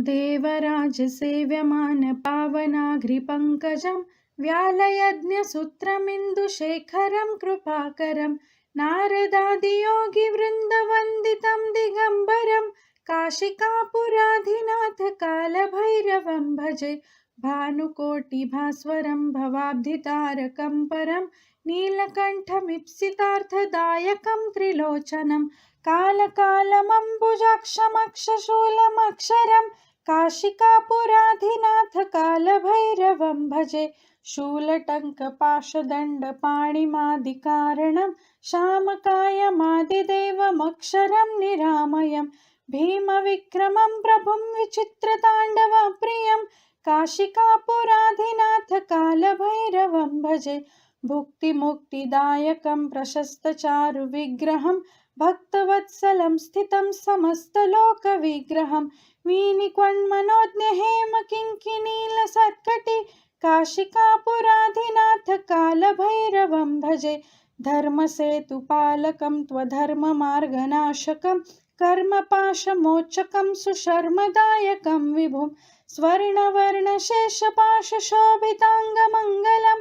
देवराजसेव्यमानपावनाघ्रिपङ्कजं व्यालयज्ञसूत्रमिन्दुशेखरं कृपाकरं नारदादियोगिवृन्दवन्दितं दिगम्बरं काशिकापुराधिनाथ कालभैरवं भजे। भानुकोटिभास्वरं भवाब्धितारकं परं नीलकण्ठमीप्सितार्थदायकं त्रिलोचनं कालकालमम्बुजाक्षमक्षशूलमक्षरं काशिकापुराधिनाथ कालभैरवं भजे। शूलटङ्कपाशदण्डपाणिमादिकारणं श्यामकायमादिदेवमक्षरं निरामयं भीमविक्रमं प्रभुं विचित्रताण्डवप्रियं काशिकापुराधिनाथ कालभैरवं भजे। भुक्तिमुक्तिदायकं प्रशस्तचारुविग्रहं भक्तवत्सलं स्थितं समस्तलोकविग्रहं वीनिक्वन्मनोज्ञहेमकिङ्किणीलसत्कटि काशिकापुराधिनाथ कालभैरवं भजे। धर्मसेतुपालकं त्वधर्ममार्गनाशकं कर्मपाशमोचकं सुशर्मदायकं विभुं स्वर्णवर्णशेषपाशशोभिताङ्गमङ्गलं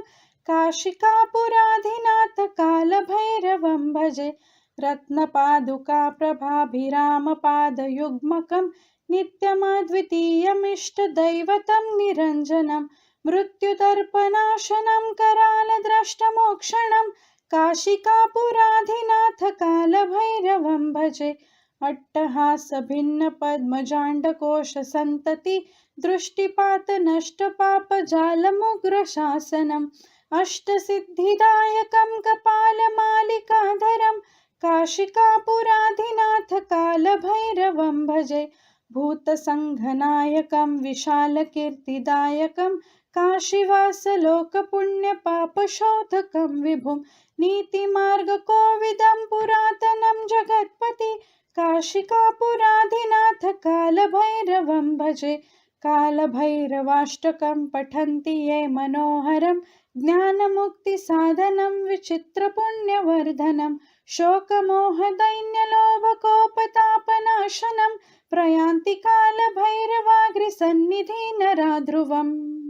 काशिकापुराधिनाथ कालभैरवं भजे। रत्नपादुकाप्रभाभिरामपादयुग्मकं नित्यमद्वितीयमिष्टदैवतं निरञ्जनं मृत्युतर्पणाशनं करालद्रष्टमोक्षणं काशिकापुराधिनाथ कालभैरवं भजे। अट्टहासभिन्नपद्मजाण्डकोशसन्तति दृष्टिपातनष्टपापजालमुग्रशासनम् अष्टसिद्धिदायकं कपालमालिकाधरं काशिकापुराधिनाथ कालभैरवं भजे। भूतसङ्घनायकं विशालकीर्तिदायकं काशीवासलोकपुण्यपापशोधकं विभुं नीतिमार्गकोविदं पुरातनं जगत्पति काशिकापुराधिनाथ कालभैरवं भजे। कालभैरवाष्टकं पठन्ति ये मनोहरं ज्ञानमुक्तिसाधनं विचित्रपुण्यवर्धनं शोकमोहदैन्यलोभकोपतापनाशनं प्रयान्ति कालभैरवाग्रसन्निधि नरा ध्रुवम्।